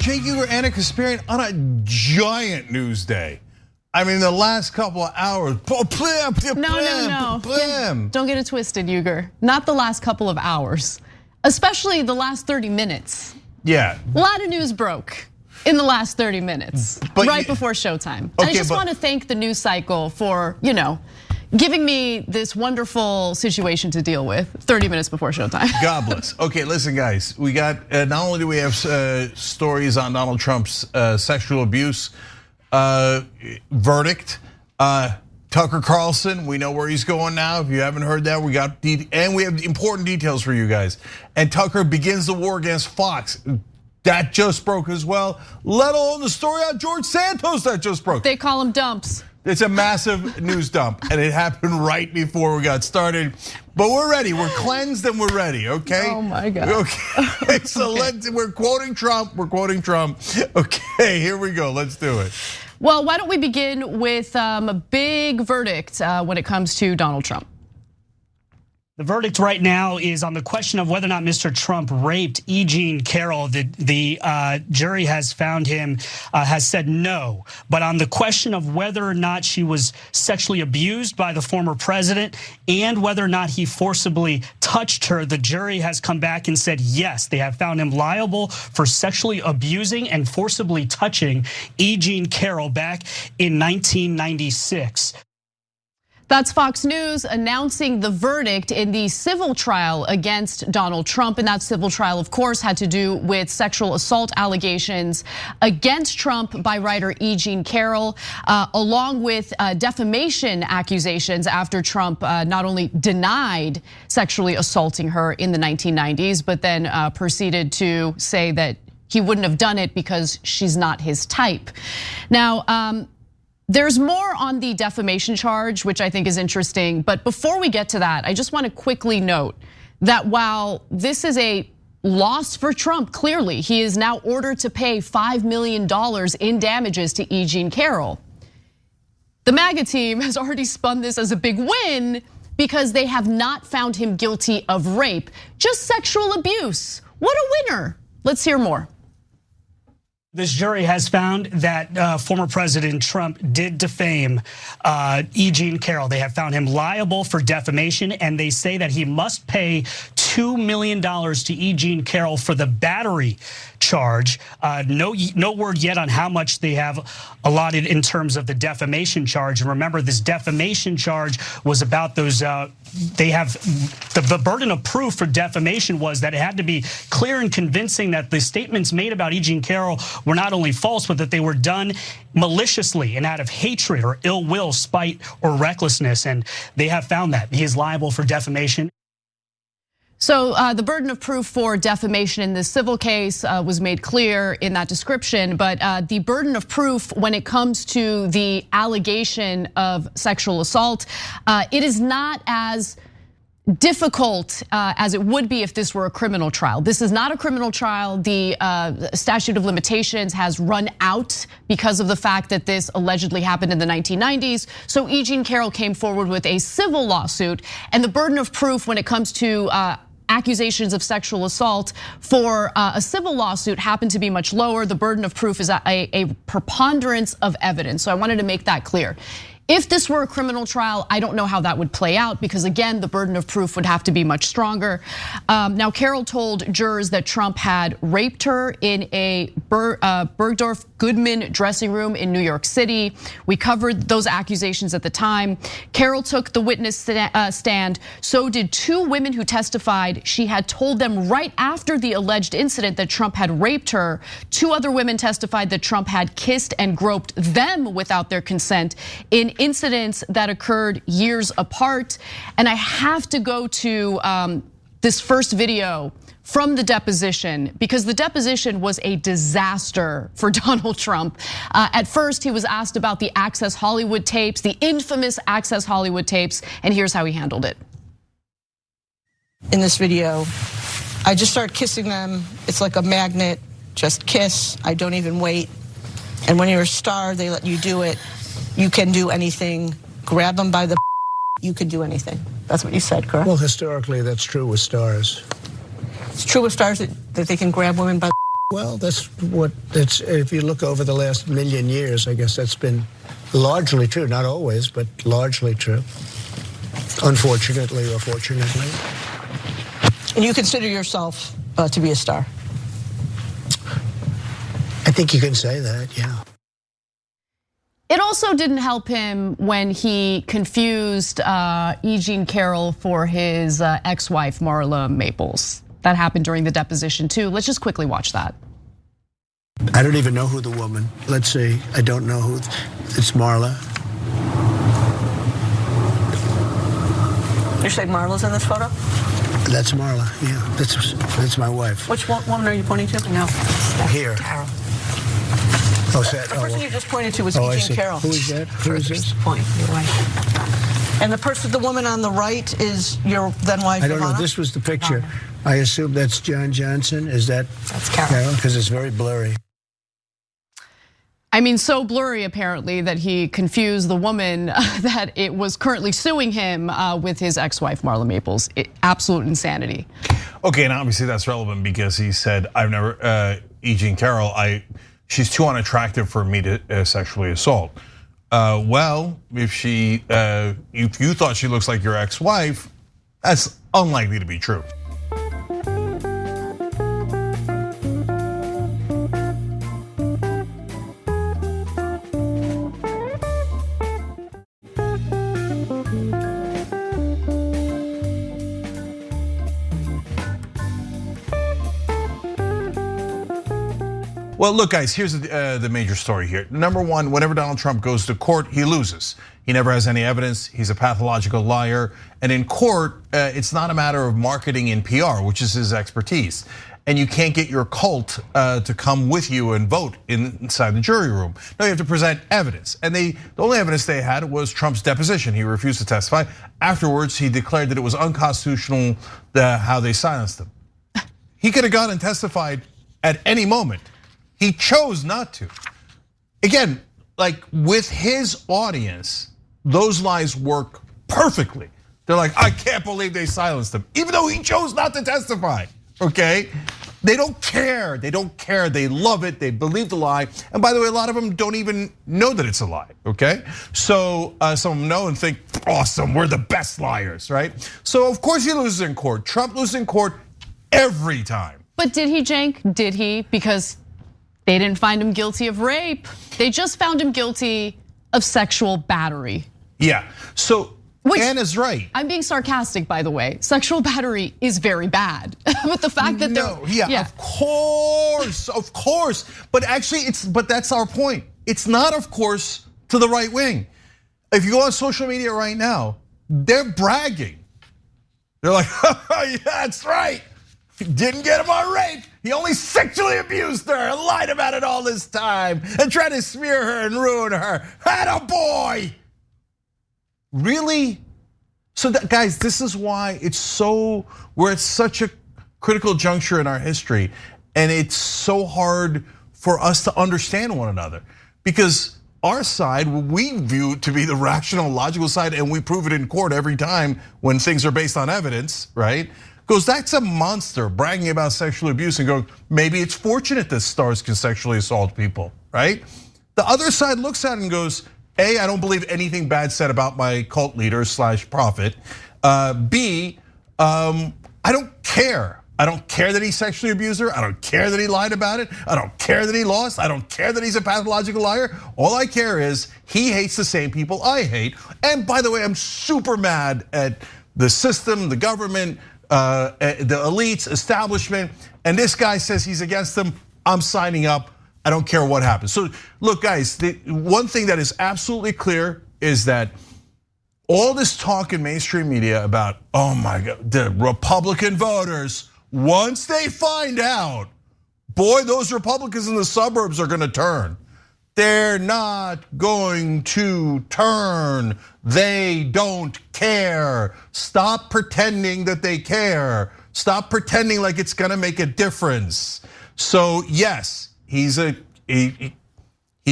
Cenk, Uygur, and Kasparian on a giant news day. I mean, the last couple of hours. No. Don't get it twisted, Uygur. Not the last couple of hours, especially the last 30 minutes. Yeah. A lot of news broke in the last 30 minutes, right before showtime. Okay, I just want to thank the news cycle for, giving me this wonderful situation to deal with 30 minutes before showtime. God bless. Okay, listen, guys. We got, not only do we have stories on Donald Trump's sexual abuse verdict, Tucker Carlson, we know where he's going now. If you haven't heard that, we got and we have important details for you guys. And Tucker begins the war against Fox. That just broke as well. Let alone the story on George Santos that just broke. They call them dumps. It's a massive news dump, and it happened right before we got started. But we're ready. We're cleansed and we're ready. Okay. Oh my God. Okay. So we're quoting Trump. We're quoting Trump. Okay. Here we go. Let's do it. Well, why don't we begin with a big verdict when it comes to Donald Trump? The verdict right now is on the question of whether or not Mr. Trump raped E. Jean Carroll. The jury has found him, has said no. But on the question of whether or not she was sexually abused by the former president and whether or not he forcibly touched her, the jury has come back and said yes. They have found him liable for sexually abusing and forcibly touching E. Jean Carroll back in 1996. That's Fox News announcing the verdict in the civil trial against Donald Trump. And that civil trial, of course, had to do with sexual assault allegations against Trump by writer E. Jean Carroll, along with defamation accusations after Trump not only denied sexually assaulting her in the 1990s, but then proceeded to say that he wouldn't have done it because she's not his type. Now, there's more on the defamation charge, which I think is interesting. But before we get to that, I just want to quickly note that while this is a loss for Trump, clearly, he is now ordered to pay $5 million in damages to E. Jean Carroll. The MAGA team has already spun this as a big win because they have not found him guilty of rape, just sexual abuse. What a winner. Let's hear more. This jury has found that former President Trump did defame E. Jean Carroll. They have found him liable for defamation, and they say that he must pay $2 million to E. Jean Carroll for the battery charge. No word yet on how much they have allotted in terms of the defamation charge. And remember, this defamation charge was about those. They have the burden of proof for defamation was that it had to be clear and convincing that the statements made about E. Jean Carroll were not only false, but that they were done maliciously and out of hatred or ill will, spite, or recklessness. And they have found that he is liable for defamation. So the burden of proof for defamation in this civil case was made clear in that description, but the burden of proof when it comes to the allegation of sexual assault, it is not as difficult as it would be if this were a criminal trial. This is not a criminal trial. The statute of limitations has run out because of the fact that this allegedly happened in the 1990s. So E. Jean Carroll came forward with a civil lawsuit, and the burden of proof when it comes to accusations of sexual assault for a civil lawsuit happened to be much lower. The burden of proof is a preponderance of evidence. So I wanted to make that clear. If this were a criminal trial, I don't know how that would play out because again, the burden of proof would have to be much stronger. Now, Carroll told jurors that Trump had raped her in a Bergdorf Goodman dressing room in New York City. We covered those accusations at the time. Carroll took the witness stand. So did two women who testified. She had told them right after the alleged incident that Trump had raped her. Two other women testified that Trump had kissed and groped them without their consent in incidents that occurred years apart. And I have to go to this first video from the deposition because the deposition was a disaster for Donald Trump. At first, he was asked about the Access Hollywood tapes, the infamous Access Hollywood tapes, and here's how he handled it. In this video, I just start kissing them. It's like a magnet, just kiss. I don't even wait. And when you're a star, they let you do it. You can do anything. Grab them by the you can do anything. That's what you said, correct? Well, historically, that's true with stars. It's true with stars that they can grab women by the Well, if you look over the last million years, I guess that's been largely true. Not always, but largely true. Unfortunately or fortunately. And you consider yourself to be a star? I think you can say that, yeah. It also didn't help him when he confused E. Jean Carroll for his ex-wife, Marla Maples. That happened during the deposition too. Let's just quickly watch that. I don't even know who the woman. Let's see. I don't know who. It's Marla. You're saying Marla's in this photo? That's Marla. Yeah, that's my wife. Which woman are you pointing to? No. Here. Carol. Oh, is that? The person you just pointed to was I Eugene see. Carroll. Who is that? Who is this? Point, your wife. And the woman on the right is your then wife. I don't know. Ivana? This was the picture. I assume that's John Johnson. Is that? That's Carol. Because it's very blurry. I mean, so blurry apparently that he confused the woman that it was currently suing him with his ex-wife, Marla Maples. Absolute insanity. Okay, and obviously that's relevant because he said, I've never, E. Jean Carroll, she's too unattractive for me to sexually assault. Well, if you thought she looks like your ex-wife, that's unlikely to be true. Well, look, guys, here's the major story here. Number one, whenever Donald Trump goes to court, he loses. He never has any evidence. He's a pathological liar. And in court, it's not a matter of marketing and PR, which is his expertise. And you can't get your cult to come with you and vote inside the jury room. No, you have to present evidence. And the only evidence they had was Trump's deposition. He refused to testify. Afterwards, he declared that it was unconstitutional how they silenced him. He could have gone and testified at any moment. He chose not to. Again, like with his audience, those lies work perfectly. They're like, I can't believe they silenced him, even though he chose not to testify, okay? They don't care, they don't care, they love it, they believe the lie. And by the way, a lot of them don't even know that it's a lie, okay? So some of them know and think, awesome, we're the best liars, right? So of course he loses in court. Trump loses in court every time. But did he, Cenk? Did he? Because they didn't find him guilty of rape. They just found him guilty of sexual battery. Yeah, so Anna's right. I'm being sarcastic, by the way. Sexual battery is very bad. But the fact that of course. But actually, but that's our point. It's not, of course, to the right wing. If you go on social media right now, they're bragging. They're like, yeah, that's right. Didn't get him on rape. He only sexually abused her and lied about it all this time and tried to smear her and ruin her. Attaboy! Really? So guys, this is why we're at such a critical juncture in our history, and it's so hard for us to understand one another because our side, we view to be the rational, logical side, and we prove it in court every time when things are based on evidence, right? Goes, that's a monster bragging about sexual abuse and going, maybe it's fortunate that stars can sexually assault people, right? The other side looks at it and goes, A, I don't believe anything bad said about my cult leader / prophet. B, I don't care. I don't care that he sexually abused her. I don't care that he lied about it. I don't care that he lost. I don't care that he's a pathological liar. All I care is he hates the same people I hate. And by the way, I'm super mad at the system, the government, the elites, establishment, and this guy says he's against them. I'm signing up. I don't care what happens. So look, guys, the one thing that is absolutely clear is that all this talk in mainstream media about, oh my God, the Republican voters, once they find out, boy, those Republicans in the suburbs are gonna turn. They're not going to turn. They don't care. Stop pretending that they care. Stop pretending like it's gonna make a difference. So yes, he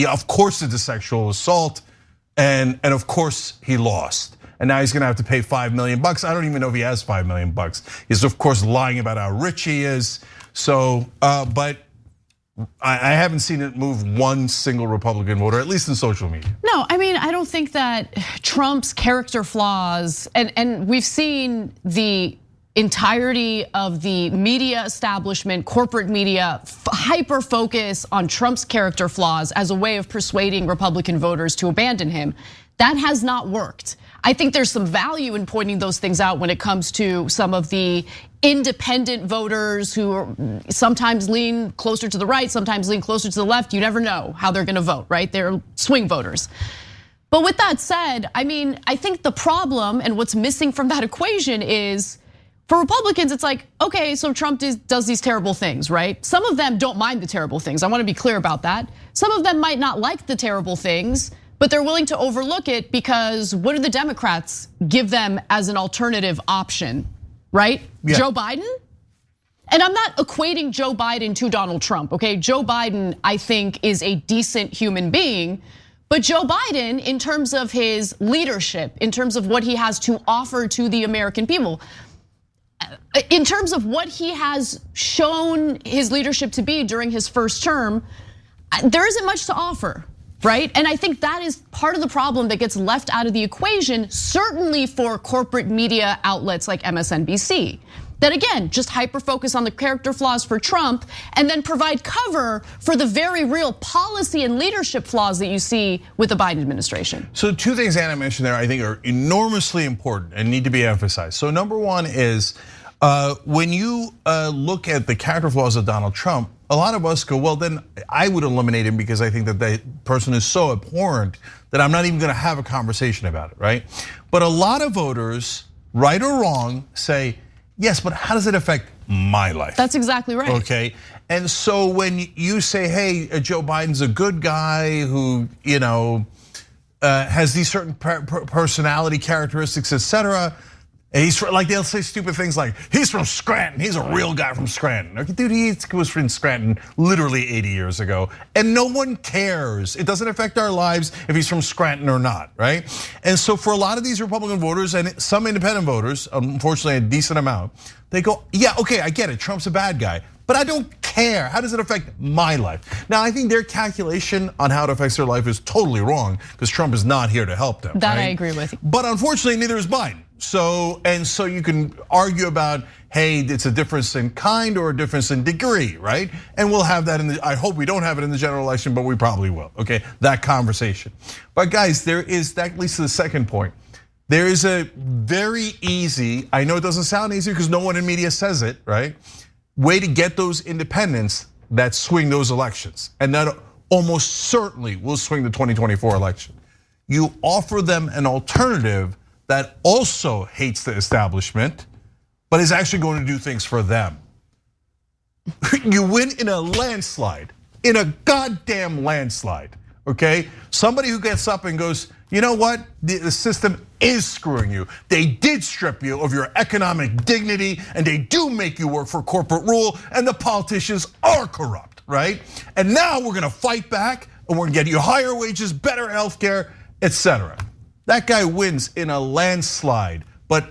of course did the sexual assault, and of course he lost. And now he's gonna have to pay $5 million. I don't even know if he has $5 million. He's of course lying about how rich he is. So, but I haven't seen it move one single Republican voter, at least in social media. No, I mean, I don't think that Trump's character flaws, and we've seen the entirety of the media establishment, corporate media, hyper focus on Trump's character flaws as a way of persuading Republican voters to abandon him. That has not worked. I think there's some value in pointing those things out when it comes to some of the independent voters who sometimes lean closer to the right, sometimes lean closer to the left. You never know how they're gonna vote, right? They're swing voters. But with that said, I mean, I think the problem and what's missing from that equation is, for Republicans, it's like, okay, so Trump does these terrible things, right? Some of them don't mind the terrible things. I wanna be clear about that. Some of them might not like the terrible things, but they're willing to overlook it because what do the Democrats give them as an alternative option, right? Yeah. Joe Biden? And I'm not equating Joe Biden to Donald Trump, okay? Joe Biden, I think, is a decent human being, but Joe Biden, in terms of his leadership, in terms of what he has to offer to the American people, in terms of what he has shown his leadership to be during his first term, there isn't much to offer. Right? And I think that is part of the problem that gets left out of the equation, certainly for corporate media outlets like MSNBC. That again, just hyper focus on the character flaws for Trump and then provide cover for the very real policy and leadership flaws that you see with the Biden administration. So two things Anna mentioned there I think are enormously important and need to be emphasized. So number one is when you look at the character flaws of Donald Trump, a lot of us go, well, then I would eliminate him because I think that that person is so abhorrent that I'm not even gonna have a conversation about it, right? But a lot of voters, right or wrong, say, yes, but how does it affect my life? That's exactly right. Okay, and so when you say, hey, Joe Biden's a good guy who, has these certain personality characteristics, etc. And he's like, they'll say stupid things like, he's from Scranton, he's a real guy from Scranton. Okay, dude, he was from Scranton literally 80 years ago. And no one cares. It doesn't affect our lives if he's from Scranton or not, right? And so for a lot of these Republican voters and some independent voters, unfortunately a decent amount, they go, yeah, okay, I get it, Trump's a bad guy, but I don't care. How does it affect my life? Now, I think their calculation on how it affects their life is totally wrong because Trump is not here to help them. That right? I agree with. But unfortunately, neither is Biden. So you can argue about, hey, it's a difference in kind or a difference in degree, right? And we'll have that I hope we don't have it in the general election, but we probably will, okay? That conversation. But guys, that leads to the second point. There is a very easy, I know it doesn't sound easy because no one in media says it, right? Way to get those independents that swing those elections. And that almost certainly will swing the 2024 election. You offer them an alternative that also hates the establishment, but is actually going to do things for them. You win in a landslide, in a goddamn landslide, okay? Somebody who gets up and goes, you know what? The system is screwing you. They did strip you of your economic dignity and they do make you work for corporate rule and the politicians are corrupt, right? And now we're gonna fight back and we're gonna get you higher wages, better healthcare, etc. That guy wins in a landslide, but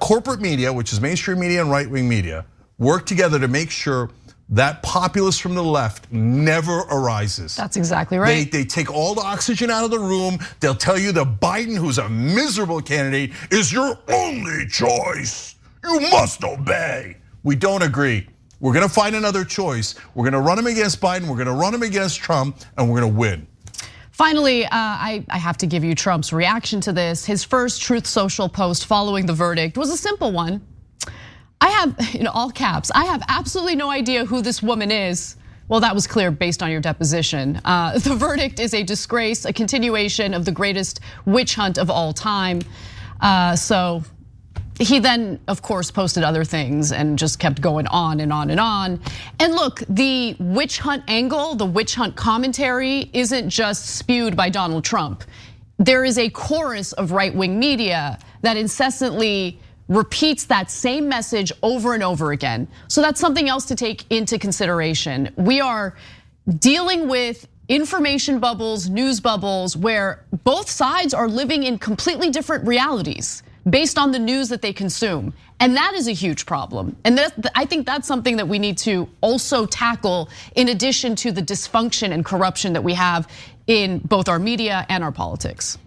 corporate media, which is mainstream media and right-wing media, work together to make sure that populist from the left never arises. That's exactly right. They take all the oxygen out of the room. They'll tell you that Biden, who's a miserable candidate, is your only choice. You must obey. We don't agree. We're gonna find another choice. We're gonna run him against Biden, we're gonna run him against Trump, and we're gonna win. Finally, I have to give you Trump's reaction to this. His first Truth Social post following the verdict was a simple one. I have, in all caps, I have absolutely no idea who this woman is. Well, that was clear based on your deposition. The verdict is a disgrace, a continuation of the greatest witch hunt of all time. So he then, of course, posted other things and just kept going on and on and on. And look, the witch hunt angle, the witch hunt commentary isn't just spewed by Donald Trump. There is a chorus of right-wing media that incessantly repeats that same message over and over again. So that's something else to take into consideration. We are dealing with information bubbles, news bubbles, where both sides are living in completely different realities. based on the news that they consume. And that is a huge problem. And I think that's something that we need to also tackle in addition to the dysfunction and corruption that we have in both our media and our politics.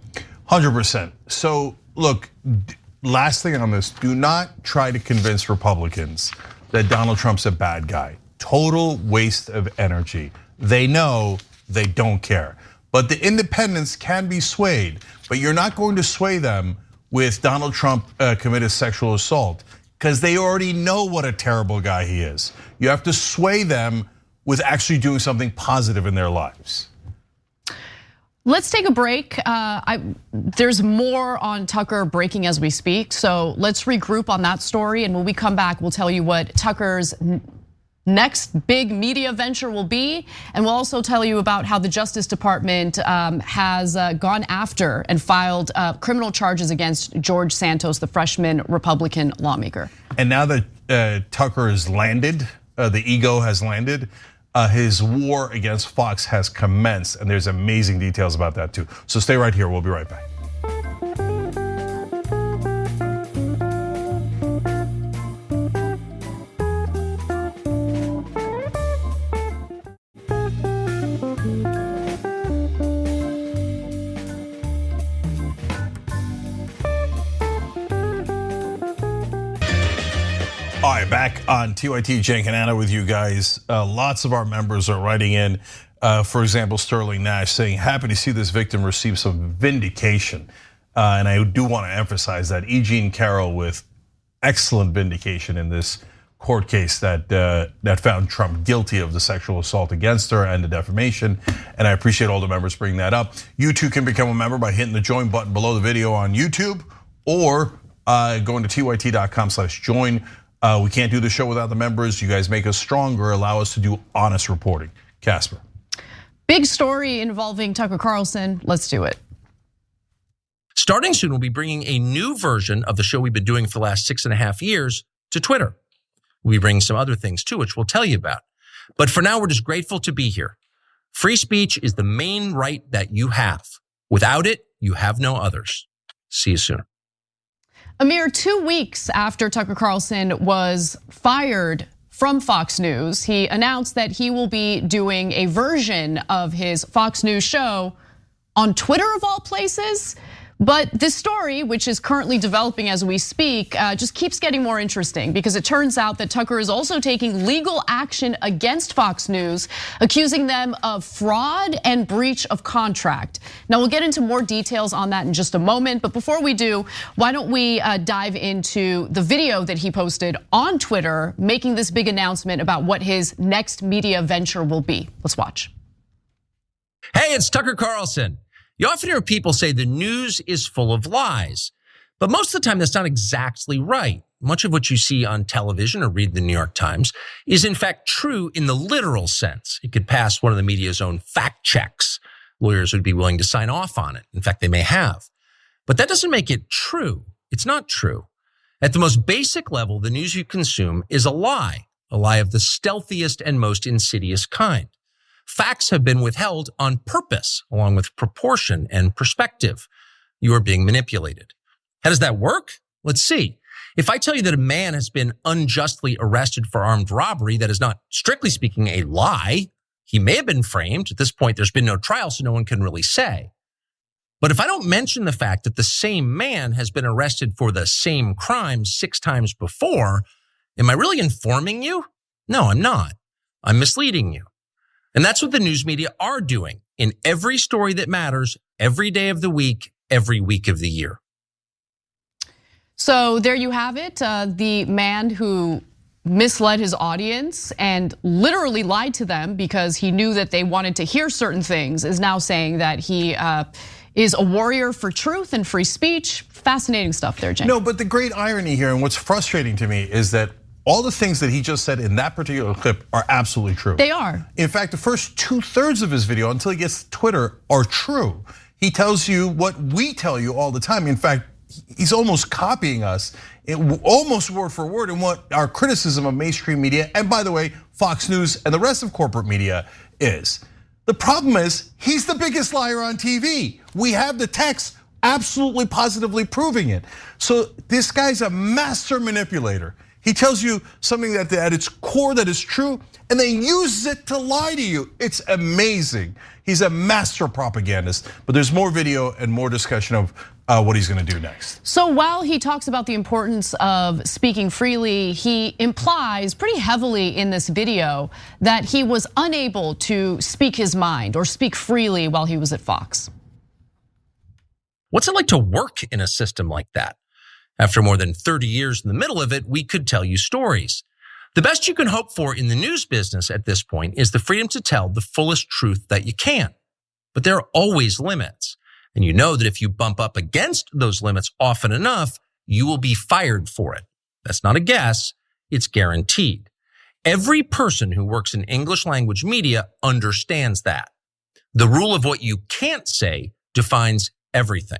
100%. So look, last thing on this, do not try to convince Republicans that Donald Trump's a bad guy. Total waste of energy. They know, they don't care. But the independents can be swayed, but you're not going to sway them with Donald Trump committed sexual assault because they already know what a terrible guy he is. You have to sway them with actually doing something positive in their lives. Let's take a break. There's more on Tucker breaking as we speak, so let's regroup on that story. And when we come back, we'll tell you what Tucker's next big media venture will be. And we'll also tell you about how the Justice Department has gone after and filed criminal charges against George Santos, the freshman Republican lawmaker. And now that Tucker has landed, the ego has landed, his war against Fox has commenced, and there's amazing details about that too. So stay right here, we'll be right back. All right, back on TYT, Cenk and Anna with you guys. Lots of our members are writing in, for example, Sterling Nash saying, happy to see this victim receive some vindication. And I do want to emphasize that E. Jean Carroll with excellent vindication in this court case that found Trump guilty of the sexual assault against her and the defamation. And I appreciate all the members bringing that up. You too can become a member by hitting the join button below the video on YouTube or going to tyt.com/join. We can't do the show without the members. You guys make us stronger, allow us to do honest reporting. Casper. Big story involving Tucker Carlson. Let's do it. Starting soon, we'll be bringing a new version of the show we've been doing for the last 6.5 years to Twitter. We'll be bringing some other things too, which we'll tell you about. But for now, we're just grateful to be here. Free speech is the main right that you have. Without it, you have no others. See you soon. A mere 2 weeks after Tucker Carlson was fired from Fox News, he announced that he will be doing a version of his Fox News show on Twitter of all places. But this story, which is currently developing as we speak, just keeps getting more interesting because it turns out that Tucker is also taking legal action against Fox News, accusing them of fraud and breach of contract. Now we'll get into more details on that in just a moment, but before we do, why don't we dive into the video that he posted on Twitter, making this big announcement about what his next media venture will be. Let's watch. Hey, it's Tucker Carlson. You often hear people say the news is full of lies, but most of the time that's not exactly right. Much of what you see on television or read the New York Times is in fact true in the literal sense. It could pass one of the media's own fact checks. Lawyers would be willing to sign off on it. In fact, they may have. But that doesn't make it true. It's not true. At the most basic level, the news you consume is a lie of the stealthiest and most insidious kind. Facts have been withheld on purpose, along with proportion and perspective. You are being manipulated. How does that work? Let's see. If I tell you that a man has been unjustly arrested for armed robbery, that is not, strictly speaking, a lie. He may have been framed. At this point, there's been no trial, so no one can really say. But if I don't mention the fact that the same man has been arrested for the same crime 6 times before, am I really informing you? No, I'm not. I'm misleading you. And that's what the news media are doing in every story that matters, every day of the week, every week of the year. So there you have it. The man who misled his audience and literally lied to them because he knew that they wanted to hear certain things is now saying that he is a warrior for truth and free speech. Fascinating stuff there, Cenk. No, but the great irony here and what's frustrating to me is that all the things that he just said in that particular clip are absolutely true. They are. In fact, the first 2/3 of his video until he gets to Twitter are true. He tells you what we tell you all the time. In fact, he's almost copying us, almost word for word, in what our criticism of mainstream media, and by the way, Fox News and the rest of corporate media is. The problem is, he's the biggest liar on TV. We have the text, absolutely positively proving it. So this guy's a master manipulator. He tells you something that at its core that is true, and then uses it to lie to you. It's amazing. He's a master propagandist, but there's more video and more discussion of what he's gonna do next. So while he talks about the importance of speaking freely, he implies pretty heavily in this video that he was unable to speak his mind or speak freely while he was at Fox. What's it like to work in a system like that? After more than 30 years in the middle of it, we could tell you stories. The best you can hope for in the news business at this point is the freedom to tell the fullest truth that you can. But there are always limits. And you know that if you bump up against those limits often enough, you will be fired for it. That's not a guess, it's guaranteed. Every person who works in English language media understands that. The rule of what you can't say defines everything.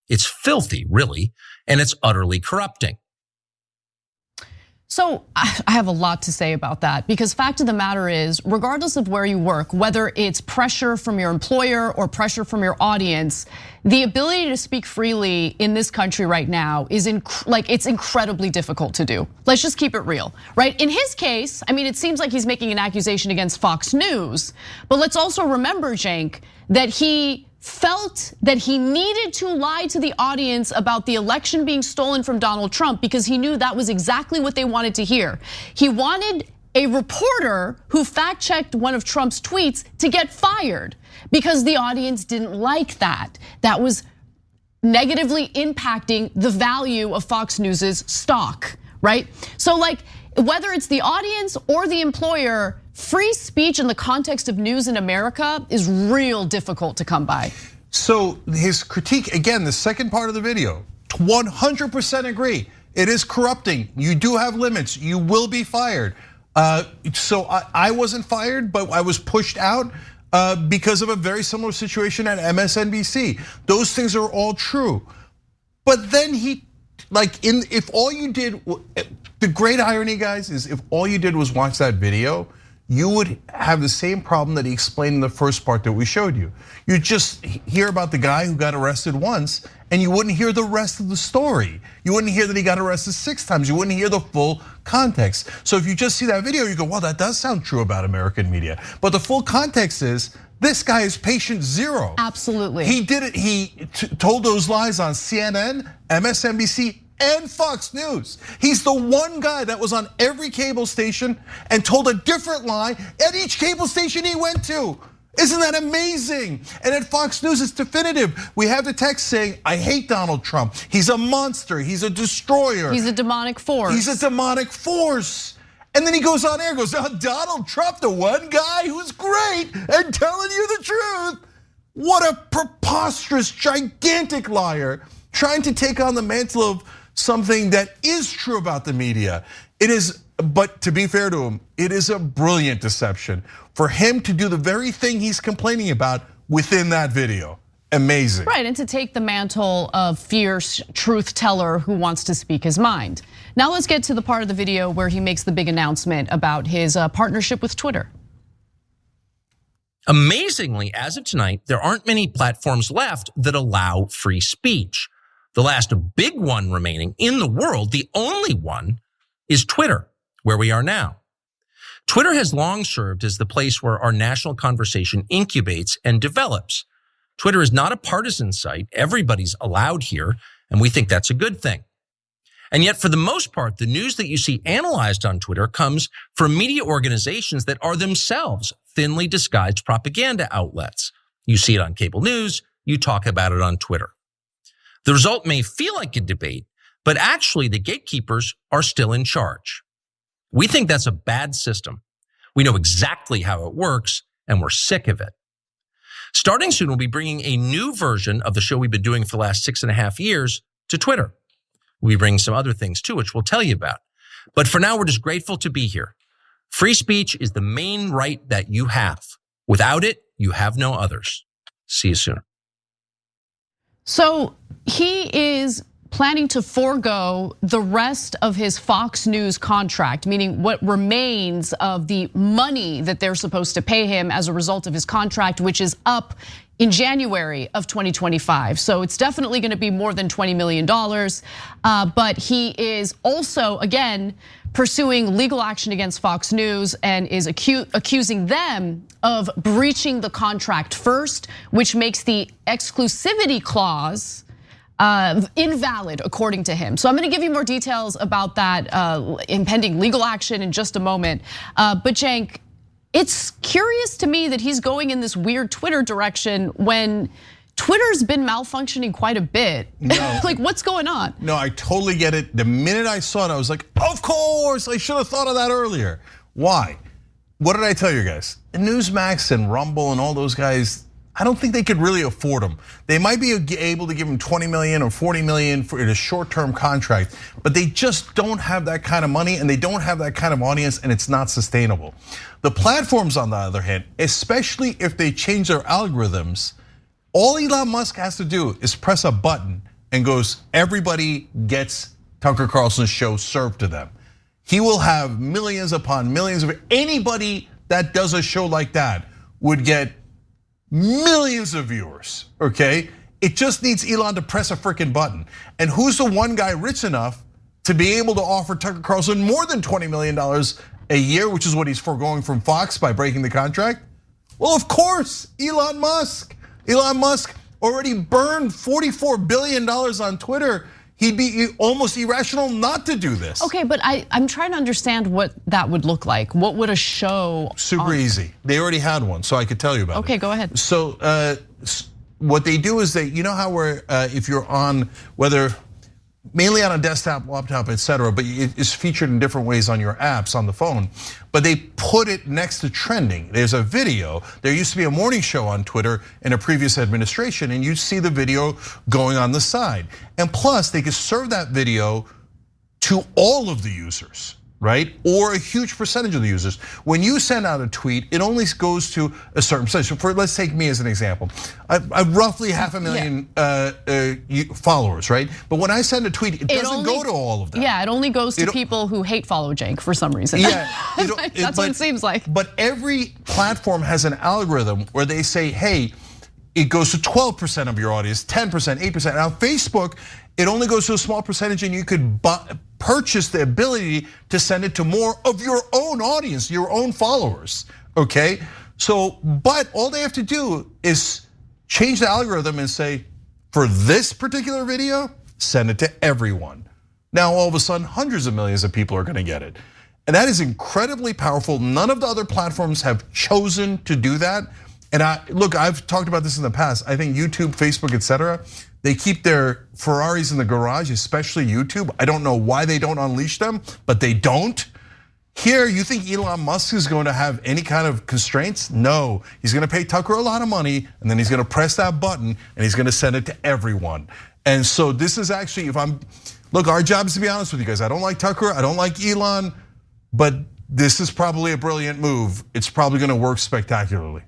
It's filthy, really, and it's utterly corrupting. So I have a lot to say about that because fact of the matter is, regardless of where you work, whether it's pressure from your employer or pressure from your audience, the ability to speak freely in this country right now is it's incredibly difficult to do. Let's just keep it real, right? In his case, I mean, it seems like he's making an accusation against Fox News, but let's also remember, Cenk, that he felt that he needed to lie to the audience about the election being stolen from Donald Trump because he knew that was exactly what they wanted to hear. He wanted a reporter who fact-checked one of Trump's tweets to get fired because the audience didn't like that. That was negatively impacting the value of Fox News's stock, right? So whether it's the audience or the employer, free speech in the context of news in America is real difficult to come by. So his critique, again, the second part of the video, 100% agree. It is corrupting. You do have limits. You will be fired. So I wasn't fired, but I was pushed out because of a very similar situation at MSNBC. Those things are all true. But then if all you did, the great irony, guys, is if all you did was watch that video, you would have the same problem that he explained in the first part that we showed you. You just hear about the guy who got arrested once and you wouldn't hear the rest of the story. You wouldn't hear that he got arrested 6 times. You wouldn't hear the full context. So if you just see that video, you go, well, that does sound true about American media. But the full context is, this guy is patient zero. Absolutely. He did it, he told those lies on CNN, MSNBC, and Fox News. He's the one guy that was on every cable station and told a different lie at each cable station he went to. Isn't that amazing? And at Fox News, it's definitive. We have the text saying, I hate Donald Trump. He's a monster, he's a destroyer. He's a demonic force. He's a demonic force. And then he goes on air and goes, Donald Trump, the one guy who's great and telling you the truth. What a preposterous, gigantic liar, trying to take on the mantle of something that is true about the media. It is, but to be fair to him, it is a brilliant deception for him to do the very thing he's complaining about within that video. Amazing. Right, and to take the mantle of fierce truth teller who wants to speak his mind. Now let's get to the part of the video where he makes the big announcement about his partnership with Twitter. Amazingly, as of tonight, there aren't many platforms left that allow free speech. The last big one remaining in the world, the only one, is Twitter, where we are now. Twitter has long served as the place where our national conversation incubates and develops. Twitter is not a partisan site. Everybody's allowed here, and we think that's a good thing. And yet, for the most part, the news that you see analyzed on Twitter comes from media organizations that are themselves thinly disguised propaganda outlets. You see it on cable news, you talk about it on Twitter. The result may feel like a debate, but actually the gatekeepers are still in charge. We think that's a bad system. We know exactly how it works, and we're sick of it. Starting soon, we'll be bringing a new version of the show we've been doing for the last 6.5 years to Twitter. We'll be bringing some other things too, which we'll tell you about. But for now, we're just grateful to be here. Free speech is the main right that you have. Without it, you have no others. See you soon. So he is planning to forego the rest of his Fox News contract, meaning what remains of the money that they're supposed to pay him as a result of his contract, which is up in January of 2025. So it's definitely going to be more than $20 million. But he is also, again, pursuing legal action against Fox News and is accusing them of breaching the contract first, which makes the exclusivity clause invalid, according to him. So I'm going to give you more details about that impending legal action in just a moment. But Cenk, it's curious to me that he's going in this weird Twitter direction when Twitter's been malfunctioning quite a bit. No. Like, what's going on? No, I totally get it. The minute I saw it, I was like, of course, I should have thought of that earlier. Why? What did I tell you guys? Newsmax and Rumble and all those guys, I don't think they could really afford them. They might be able to give them 20 million or 40 million for a short-term contract, but they just don't have that kind of money and they don't have that kind of audience, and it's not sustainable. The platforms, on the other hand, especially if they change their algorithms, all Elon Musk has to do is press a button and goes, everybody gets Tucker Carlson's show served to them. He will have millions upon millions of, anybody that does a show like that would get millions of viewers, okay? It just needs Elon to press a freaking button. And who's the one guy rich enough to be able to offer Tucker Carlson more than $20 million a year, which is what he's foregoing from Fox by breaking the contract? Well, of course, Elon Musk. Elon Musk already burned $44 billion on Twitter. He'd be almost irrational not to do this. Okay, but I'm trying to understand what that would look like. What would a show? Super easy. They already had one, so I could tell you about it. Okay, go ahead. So what they do is you know how if you're on, whether mainly on a desktop, laptop, etc., but it's featured in different ways on your apps on the phone, but they put it next to trending. There's a video. There used to be a morning show on Twitter in a previous administration, and you see the video going on the side. And plus, they could serve that video to all of the users, right? Or a huge percentage of the users. When you send out a tweet, it only goes to a certain percentage. So let's take me as an example. I've roughly 500,000 followers, right? But when I send a tweet, it doesn't go to all of them. Yeah, it only goes to people who hate follow Cenk for some reason. Yeah, that's what it seems like. But every platform has an algorithm where they say, hey, it goes to 12% of your audience, 10%, 8%. Now Facebook, it only goes to a small percentage, and you could purchase the ability to send it to more of your own audience, your own followers, okay? So, but all they have to do is change the algorithm and say, for this particular video, send it to everyone. Now, all of a sudden, hundreds of millions of people are gonna get it. And that is incredibly powerful. None of the other platforms have chosen to do that. And look, I've talked about this in the past. I think YouTube, Facebook, etc., they keep their Ferraris in the garage, especially YouTube. I don't know why they don't unleash them, but they don't. Here, you think Elon Musk is going to have any kind of constraints? No, he's going to pay Tucker a lot of money, and then he's going to press that button, and he's going to send it to everyone. And so this is actually, look, our job is to be honest with you guys. I don't like Tucker, I don't like Elon, but this is probably a brilliant move. It's probably going to work spectacularly.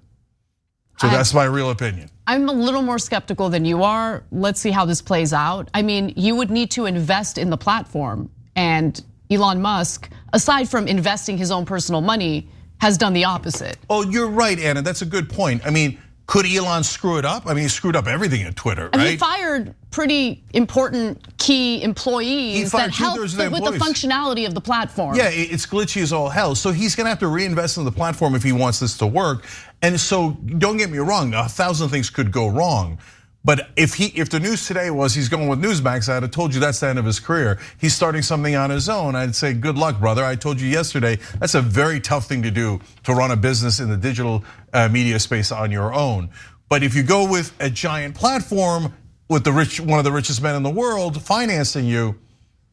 So that's my real opinion. I'm a little more skeptical than you are. Let's see how this plays out. I mean, you would need to invest in the platform, and Elon Musk, aside from investing his own personal money, has done the opposite. Oh, you're right, Anna, that's a good point. I mean, could Elon screw it up? I mean, he screwed up everything at Twitter, right? And he fired pretty important key employees that helped with the functionality of the platform. Yeah, it's glitchy as all hell. So he's gonna have to reinvest in the platform if he wants this to work. And so don't get me wrong, 1,000 things could go wrong. But if the news today was he's going with Newsmax, I'd have told you that's the end of his career. He's starting something on his own. I'd say, good luck, brother. I told you yesterday, that's a very tough thing to do, to run a business in the digital media space on your own. But if you go with a giant platform with one of the richest men in the world financing you,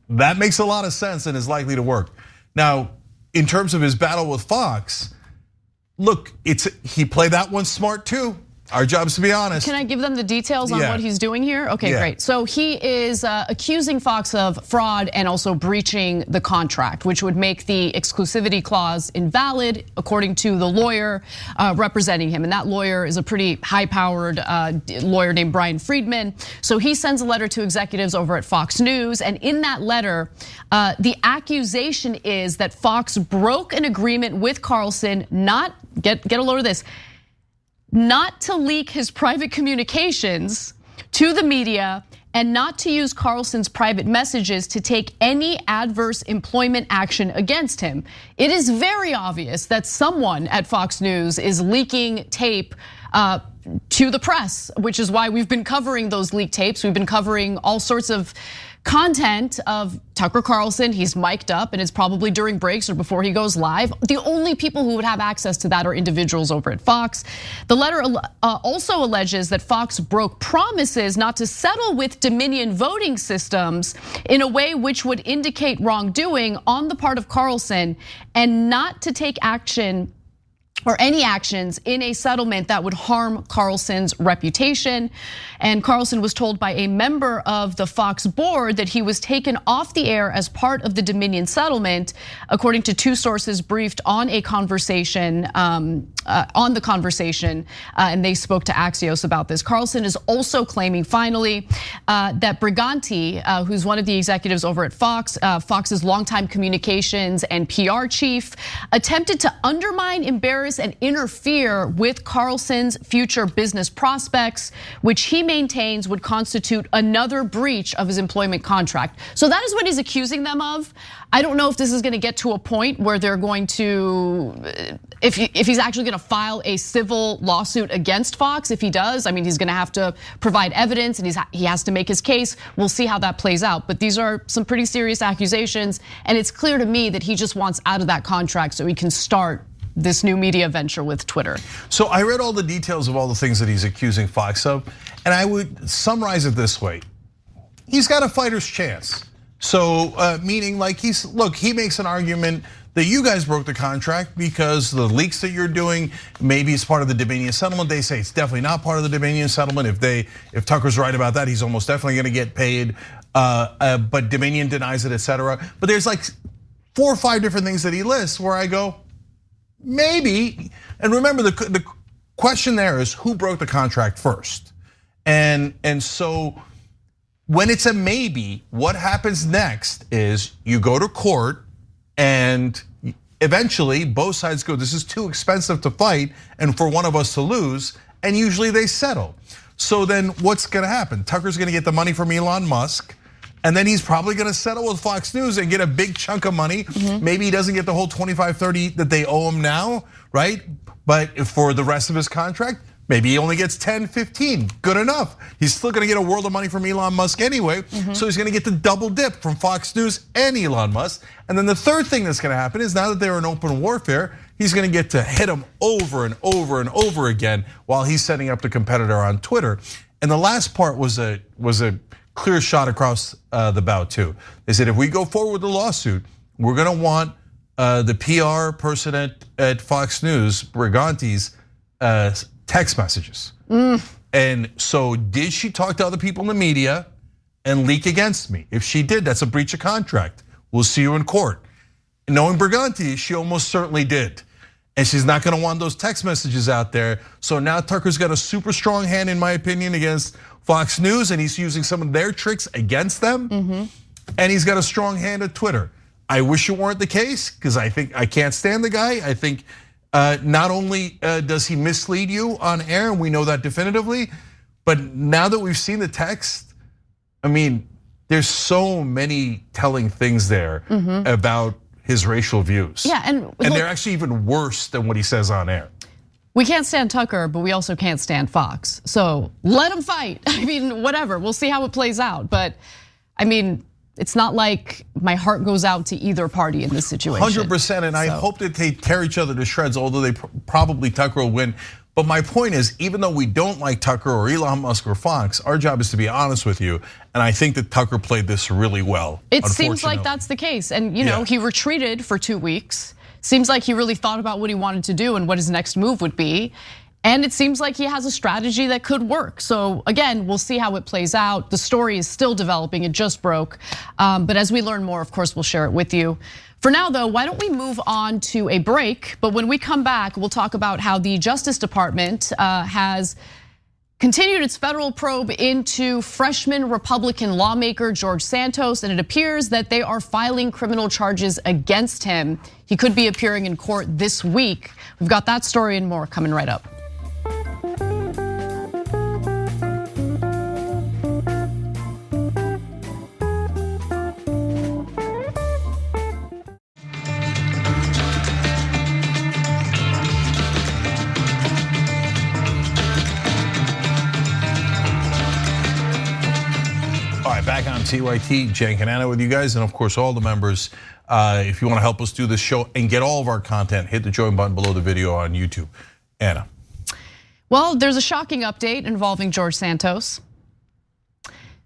that makes a lot of sense and is likely to work. Now, in terms of his battle with Fox, look, he played that one smart too. Our job is to be honest. Can I give them the details on what he's doing here? Okay, great. So he is accusing Fox of fraud and also breaching the contract, which would make the exclusivity clause invalid, according to the lawyer representing him. And that lawyer is a pretty high-powered lawyer named Brian Friedman. So he sends a letter to executives over at Fox News, and in that letter, the accusation is that Fox broke an agreement with Carlson, get a load of this, not to leak his private communications to the media and not to use Carlson's private messages to take any adverse employment action against him. It is very obvious that someone at Fox News is leaking tape to the press, which is why we've been covering those leaked tapes. We've been covering all sorts of content of Tucker Carlson. He's mic'd up and it's probably during breaks or before he goes live. The only people who would have access to that are individuals over at Fox. The letter also alleges that Fox broke promises not to settle with Dominion voting systems in a way which would indicate wrongdoing on the part of Carlson and not to take action or any actions in a settlement that would harm Carlson's reputation. And Carlson was told by a member of the Fox board that he was taken off the air as part of the Dominion settlement, according to two sources briefed on a conversation, and they spoke to Axios about this. Carlson is also claiming, finally, that Briganti, who's one of the executives over at Fox, Fox's longtime communications and PR chief, attempted to undermine, embarrass, and interfere with Carlson's future business prospects, which he maintains would constitute another breach of his employment contract. So that is what he's accusing them of. I don't know if this is going to get to a point where they're going to, if he's actually going to file a civil lawsuit against Fox. If he does, I mean, he's going to have to provide evidence and he has to make his case. We'll see how that plays out. But these are some pretty serious accusations, and it's clear to me that he just wants out of that contract so he can start this new media venture with Twitter. So I read all the details of all the things that he's accusing Fox of, and I would summarize it this way. He's got a fighter's chance. So meaning like he makes an argument that you guys broke the contract because the leaks that you're doing, maybe it's part of the Dominion settlement. They say it's definitely not part of the Dominion settlement. If Tucker's right about that, he's almost definitely gonna get paid. But Dominion denies it, etc. But there's like 4 or 5 different things that he lists where I go, maybe. And remember, the question there is who broke the contract first? And so when it's a maybe, what happens next is you go to court and eventually both sides go, this is too expensive to fight and for one of us to lose, and usually they settle. So then what's gonna happen? Tucker's gonna get the money from Elon Musk, and then he's probably gonna settle with Fox News and get a big chunk of money. Maybe he doesn't get the whole 25, 30 that they owe him now, right? But for the rest of his contract, maybe he only gets 10, 15, good enough. He's still gonna get a world of money from Elon Musk anyway. So he's gonna get the double dip from Fox News and Elon Musk. And then the third thing that's gonna happen is now that they're in open warfare, he's gonna get to hit him over and over and over again while he's setting up the competitor on Twitter. And the last part was a clear shot across the bow too. They said if we go forward with the lawsuit, we're gonna want the PR person at Fox News, Briganti's text messages. And so did she talk to other people in the media and leak against me? If she did, that's a breach of contract. We'll see you in court. Knowing Briganti, she almost certainly did. And she's not gonna want those text messages out there. So now Tucker's got a super strong hand, in my opinion, against Fox News, and he's using some of their tricks against them. And he's got a strong hand at Twitter. I wish it weren't the case, because I think I can't stand the guy. I think not only does he mislead you on air, and we know that definitively, but now that we've seen the text, I mean, there's so many telling things there about his racial views. Yeah, and they're actually even worse than what he says on air. We can't stand Tucker, but we also can't stand Fox. So let him fight. I mean, whatever, we'll see how it plays out. But I mean, it's not like my heart goes out to either party in this situation. 100%, and I hope that they tear each other to shreds, although they probably Tucker will win. But my point is, even though we don't like Tucker or Elon Musk or Fox, our job is to be honest with you. And I think that Tucker played this really well. It seems like that's the case. And he retreated for 2 weeks. Seems like he really thought about what he wanted to do and what his next move would be. And it seems like he has a strategy that could work. So again, we'll see how it plays out. The story is still developing, it just broke. But as we learn more, of course, we'll share it with you. For now though, why don't we move on to a break? But when we come back, we'll talk about how the Justice Department has continued its federal probe into freshman Republican lawmaker George Santos, and it appears that they are filing criminal charges against him. He could be appearing in court this week. We've got that story and more coming right up. TYT, Cenk and Anna with you guys, and of course all the members. If you want to help us do this show and get all of our content, hit the join button below the video on YouTube. Anna. Well, there's a shocking update involving George Santos.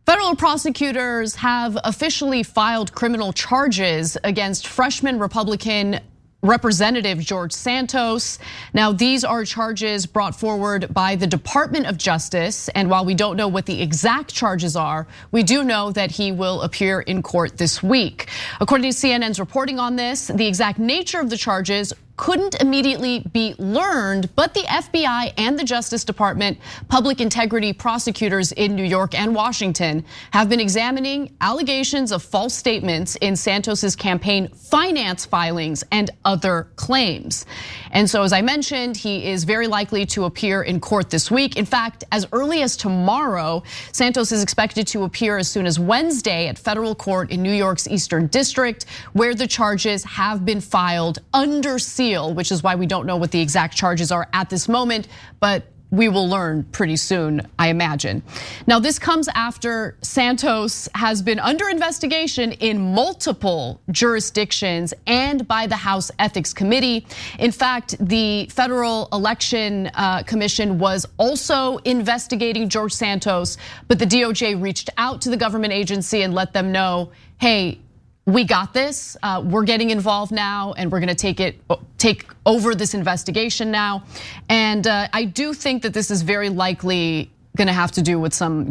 Federal prosecutors have officially filed criminal charges against freshman Republican Representative George Santos. Now, these are charges brought forward by the Department of Justice. And while we don't know what the exact charges are, we do know that he will appear in court this week. According to CNN's reporting on this, the exact nature of the charges couldn't immediately be learned, but the FBI and the Justice Department public integrity prosecutors in New York and Washington have been examining allegations of false statements in Santos's campaign finance filings and other claims. And so, as I mentioned, he is very likely to appear in court this week. In fact, as early as tomorrow, Santos is expected to appear as soon as Wednesday at federal court in New York's Eastern District, where the charges have been filed under seal, which is why we don't know what the exact charges are at this moment, but we will learn pretty soon, I imagine. Now, this comes after Santos has been under investigation in multiple jurisdictions and by the House Ethics Committee. In fact, the Federal Election Commission was also investigating George Santos, but the DOJ reached out to the government agency and let them know, hey, we got this, we're getting involved now, and we're gonna take over this investigation now. And I do think that this is very likely gonna have to do with some,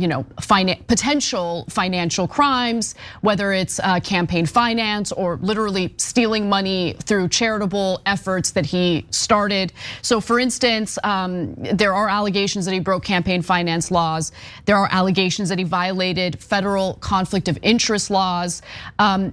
potential financial crimes, whether it's campaign finance or literally stealing money through charitable efforts that he started. So for instance, there are allegations that he broke campaign finance laws. There are allegations that he violated federal conflict of interest laws.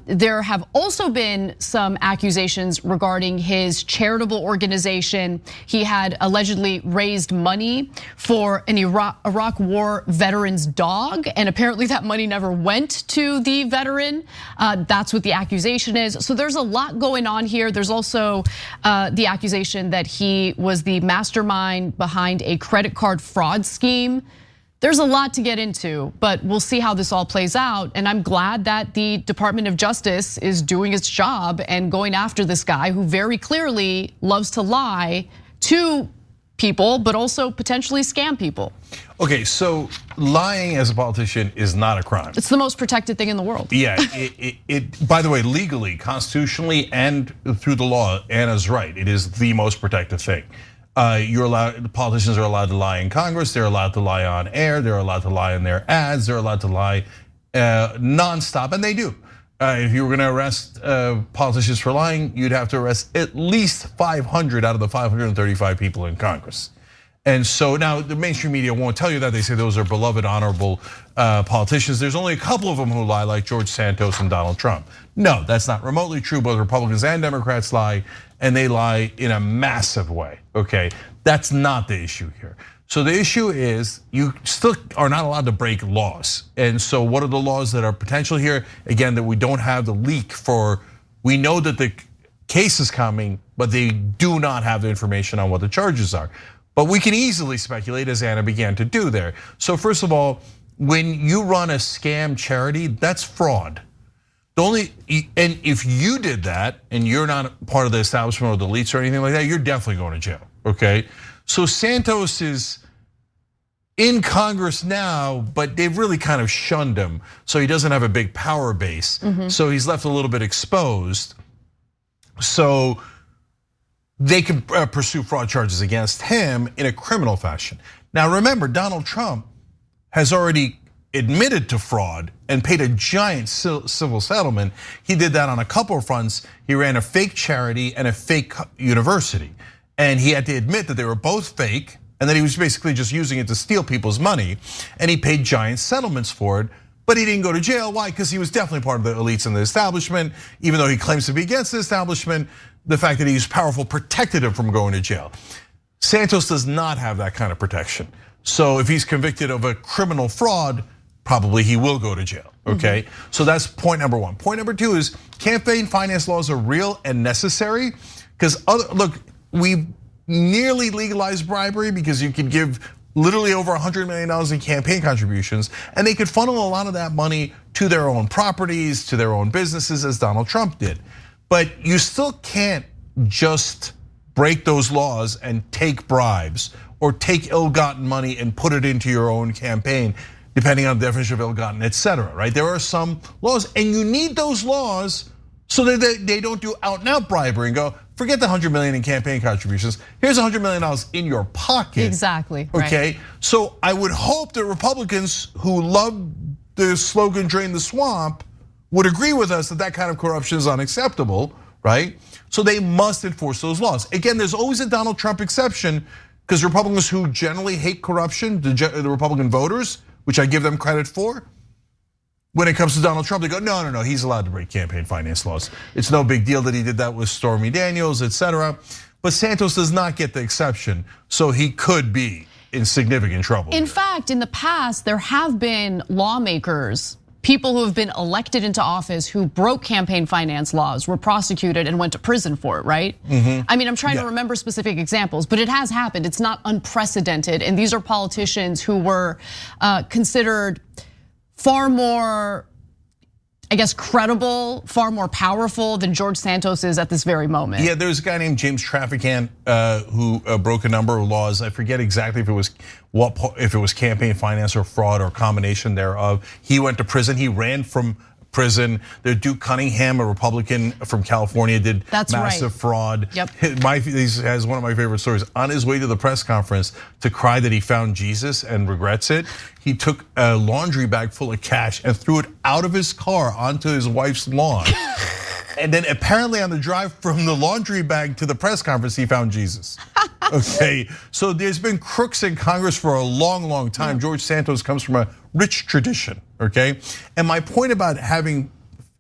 There have also been some accusations regarding his charitable organization. He had allegedly raised money for an Iraq War veteran's dog, and apparently that money never went to the veteran. That's what the accusation is. So there's a lot going on here. There's also the accusation that he was the mastermind behind a credit card fraud scheme. There's a lot to get into, but we'll see how this all plays out. And I'm glad that the Department of Justice is doing its job and going after this guy who very clearly loves to lie to people, but also potentially scam people. Okay, so lying as a politician is not a crime. It's the most protected thing in the world. Yeah, by the way, legally, constitutionally, and through the law, Anna's right. It is the most protected thing. Politicians are allowed to lie in Congress. They're allowed to lie on air. They're allowed to lie in their ads. They're allowed to lie nonstop, and they do. If you were gonna arrest politicians for lying, you'd have to arrest at least 500 out of the 535 people in Congress. And so now the mainstream media won't tell you that. They say those are beloved, honorable politicians. There's only a couple of them who lie, like George Santos and Donald Trump. No, that's not remotely true. Both Republicans and Democrats lie, and they lie in a massive way, okay? That's not the issue here. So the issue is you still are not allowed to break laws. And so what are the laws that are potential here? Again, that we don't have the leak for, we know that the case is coming, but they do not have the information on what the charges are. But we can easily speculate, as Anna began to do there. So first of all, when you run a scam charity, that's fraud. And if you did that and you're not part of the establishment or the elites or anything like that, you're definitely going to jail, okay? So Santos is in Congress now, but they've really kind of shunned him. So he doesn't have a big power base. So he's left a little bit exposed. So they can pursue fraud charges against him in a criminal fashion. Now remember, Donald Trump has already admitted to fraud and paid a giant civil settlement. He did that on a couple of fronts. He ran a fake charity and a fake university. And he had to admit that they were both fake and that he was basically just using it to steal people's money. And he paid giant settlements for it, but he didn't go to jail. Why? Because he was definitely part of the elites in the establishment. Even though he claims to be against the establishment, the fact that he's powerful protected him from going to jail. Santos does not have that kind of protection. So if he's convicted of a criminal fraud, probably he will go to jail, okay? So that's point number one. Point number two is campaign finance laws are real and necessary because look, we nearly legalized bribery because you could give literally over $100 million in campaign contributions, and they could funnel a lot of that money to their own properties, to their own businesses, as Donald Trump did. But you still can't just break those laws and take bribes or take ill-gotten money and put it into your own campaign, depending on the definition of ill-gotten, etc. Right? There are some laws, and you need those laws so that they don't do out-and-out bribery and go, forget the $100 million in campaign contributions. Here's $100 million in your pocket. Exactly. Okay. Right. So I would hope that Republicans who love the slogan "Drain the Swamp" would agree with us that that kind of corruption is unacceptable, right? So they must enforce those laws. Again, there's always a Donald Trump exception, because Republicans who generally hate corruption, the Republican voters, which I give them credit for, when it comes to Donald Trump, they go, no, he's allowed to break campaign finance laws. It's no big deal that he did that with Stormy Daniels, etc. But Santos does not get the exception, so he could be in significant trouble. In fact, in the past, there have been lawmakers, people who have been elected into office who broke campaign finance laws, were prosecuted and went to prison for it, right? I mean, I'm trying to remember specific examples, but it has happened. It's not unprecedented. And these are politicians who were considered far more, I guess, credible, far more powerful than George Santos is at this very moment. Yeah, there's a guy named James Traficant who broke a number of laws. I forget exactly if it was campaign finance or fraud or combination thereof. He went to prison. He ran from prison. The Duke Cunningham, a Republican from California, did massive fraud. Yep. He has one of my favorite stories. On his way to the press conference to cry that he found Jesus and regrets it, he took a laundry bag full of cash and threw it out of his car onto his wife's lawn. And then apparently on the drive from the laundry bag to the press conference, he found Jesus. Okay, so there's been crooks in Congress for a long, long time. George Santos comes from a rich tradition, okay? And my point about having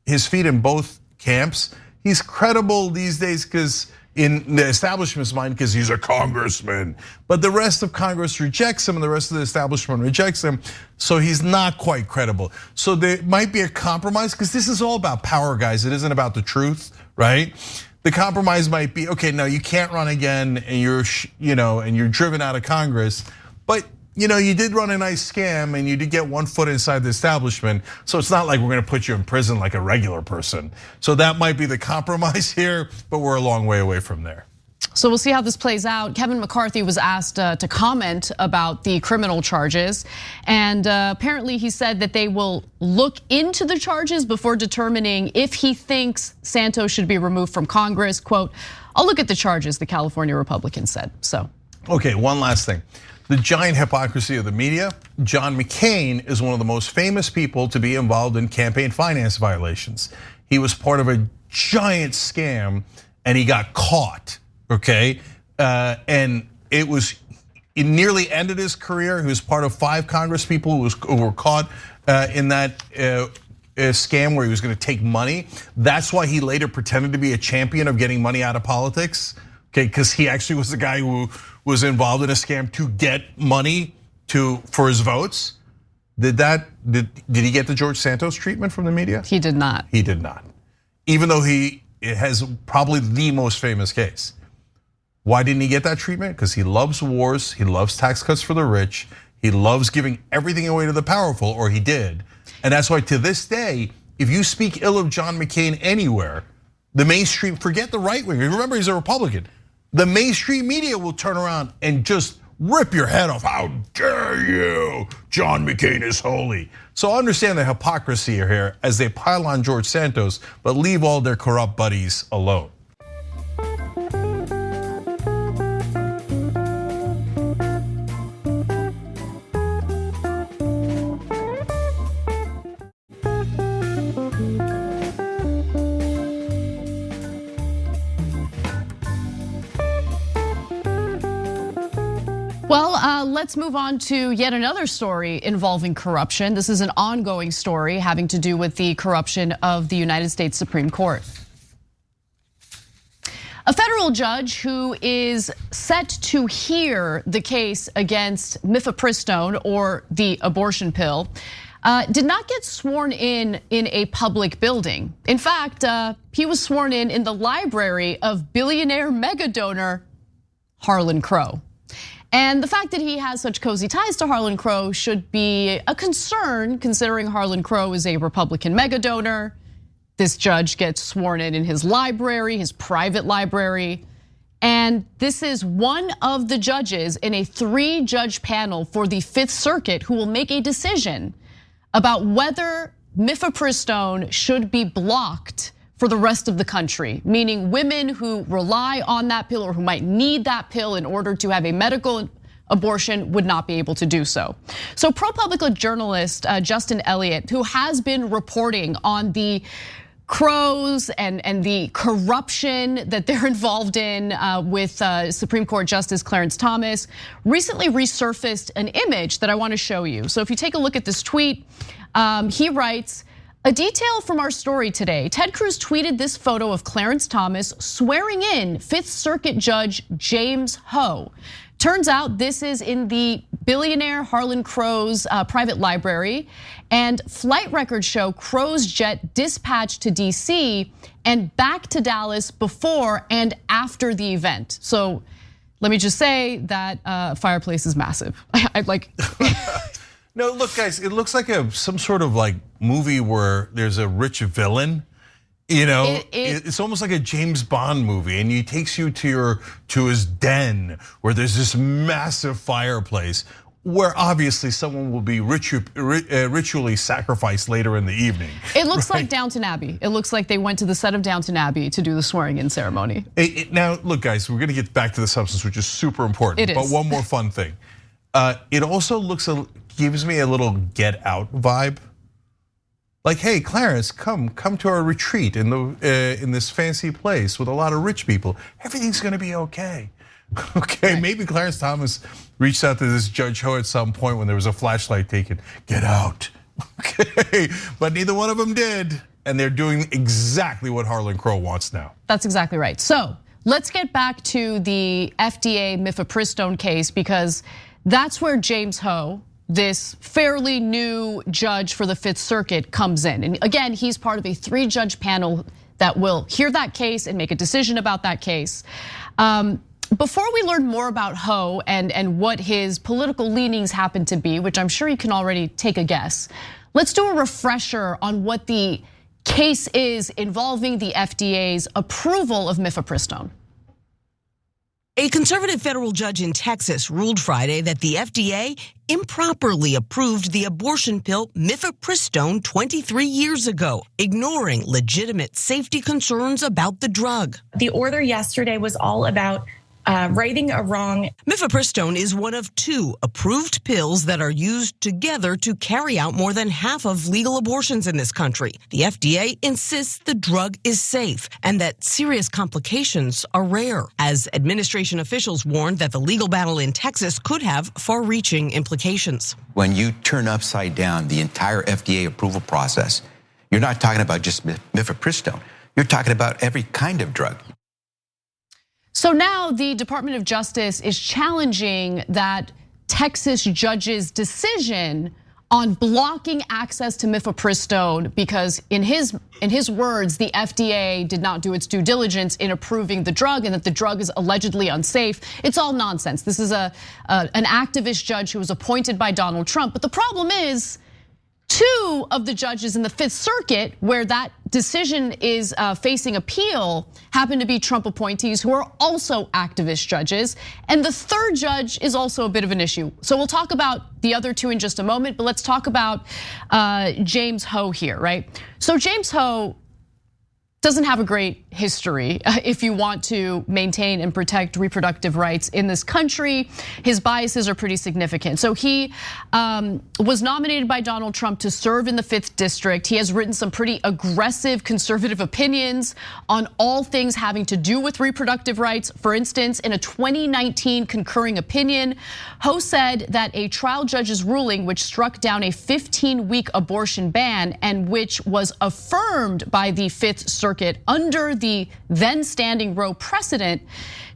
his feet in both camps, he's credible these days because in the establishment's mind, because he's a congressman. But the rest of Congress rejects him and the rest of the establishment rejects him. So he's not quite credible. So there might be a compromise, because this is all about power, guys. It isn't about the truth, right? The compromise might be, okay, no, you can't run again, and you're driven out of Congress. But you did run a nice scam, and you did get one foot inside the establishment. So it's not like we're going to put you in prison like a regular person. So that might be the compromise here, but we're a long way away from there. So we'll see how this plays out. Kevin McCarthy was asked to comment about the criminal charges. And apparently he said that they will look into the charges before determining if he thinks Santos should be removed from Congress. Quote, "I'll look at the charges," the California Republican said. So. Okay, one last thing. The giant hypocrisy of the media. John McCain is one of the most famous people to be involved in campaign finance violations. He was part of a giant scam and he got caught. Okay, and it nearly ended his career. He was part of 5 Congress people who were caught in that scam where he was going to take money. That's why he later pretended to be a champion of getting money out of politics. Okay, because he actually was the guy who was involved in a scam to get money for his votes. Did he get the George Santos treatment from the media? He did not. He did not. Even though he has probably the most famous case. Why didn't he get that treatment? Because he loves wars, he loves tax cuts for the rich, he loves giving everything away to the powerful, or he did. And that's why to this day, if you speak ill of John McCain anywhere, the mainstream, forget the right wing, remember he's a Republican, the mainstream media will turn around and just rip your head off. How dare you? John McCain is holy. So understand the hypocrisy here as they pile on George Santos, but leave all their corrupt buddies alone. Well, let's move on to yet another story involving corruption. This is an ongoing story having to do with the corruption of the United States Supreme Court. A federal judge who is set to hear the case against mifepristone, or the abortion pill, did not get sworn in a public building. In fact, he was sworn in the library of billionaire mega donor Harlan Crow. And the fact that he has such cozy ties to Harlan Crow should be a concern, considering Harlan Crow is a Republican mega donor. This judge gets sworn in his library, his private library. And this is one of the judges in a 3-judge panel for the Fifth Circuit who will make a decision about whether mifepristone should be blocked for the rest of the country, meaning women who rely on that pill or who might need that pill in order to have a medical abortion would not be able to do so. So ProPublica journalist Justin Elliott, who has been reporting on the Crows and the corruption that they're involved in with Supreme Court Justice Clarence Thomas, recently resurfaced an image that I want to show you. So if you take a look at this tweet, he writes, "A detail from our story today. Ted Cruz tweeted this photo of Clarence Thomas swearing in Fifth Circuit Judge James Ho. Turns out this is in the billionaire Harlan Crow's private library, and flight records show Crow's jet dispatched to DC and back to Dallas before and after the event." So let me just say that fireplace is massive. I'd like. No, look, guys, it looks like some sort of like movie where there's a rich villain. You know, it's almost like a James Bond movie, and he takes you to his den where there's this massive fireplace where obviously someone will be ritually sacrificed later in the evening. It looks like Downton Abbey. It looks like they went to the set of Downton Abbey to do the swearing-in ceremony. Now, look, guys, we're gonna get back to the substance, which is super important. It is. But one more fun thing. It also gives me a little Get Out vibe. Like, hey, Clarence, come to our retreat in this fancy place with a lot of rich people. Everything's gonna be okay. Okay, right. Maybe Clarence Thomas reached out to this Judge Ho at some point when there was a flashlight taken. Get out. Okay, but neither one of them did, and they're doing exactly what Harlan Crow wants now. That's exactly right. So let's get back to the FDA mifepristone case, because that's where James Ho, this fairly new judge for the Fifth Circuit, comes in. And again, he's part of a 3-judge panel that will hear that case and make a decision about that case. Before we learn more about Ho and what his political leanings happen to be, which I'm sure you can already take a guess, let's do a refresher on what the case is involving the FDA's approval of mifepristone. A conservative federal judge in Texas ruled Friday that the FDA improperly approved the abortion pill mifepristone 23 years ago, ignoring legitimate safety concerns about the drug. The order yesterday was all about righting a wrong. Mifepristone is one of 2 approved pills that are used together to carry out more than half of legal abortions in this country. The FDA insists the drug is safe and that serious complications are rare, as administration officials warned that the legal battle in Texas could have far-reaching implications. When you turn upside down the entire FDA approval process, you're not talking about just mifepristone. You're talking about every kind of drug. So now the Department of Justice is challenging that Texas judge's decision on blocking access to mifepristone, because in his words, the FDA did not do its due diligence in approving the drug and that the drug is allegedly unsafe. It's all nonsense. This is an activist judge who was appointed by Donald Trump. But the problem is, 2 of the judges in the Fifth Circuit, where that decision is facing appeal, happen to be Trump appointees who are also activist judges. And the 3rd judge is also a bit of an issue. So we'll talk about the other 2 in just a moment, but let's talk about James Ho here, right? So James Ho doesn't have a great history if you want to maintain and protect reproductive rights in this country. His biases are pretty significant. So he was nominated by Donald Trump to serve in the 5th District. He has written some pretty aggressive conservative opinions on all things having to do with reproductive rights. For instance, in a 2019 concurring opinion, Ho said that a trial judge's ruling, which struck down a 15-week abortion ban and which was affirmed by the 5th Circuit under the then standing Roe precedent,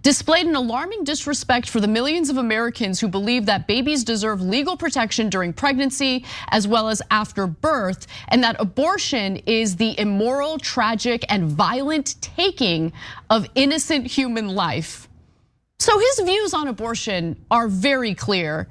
displayed an alarming disrespect for the millions of Americans who believe that babies deserve legal protection during pregnancy as well as after birth, and that abortion is the immoral, tragic, and violent taking of innocent human life. So his views on abortion are very clear.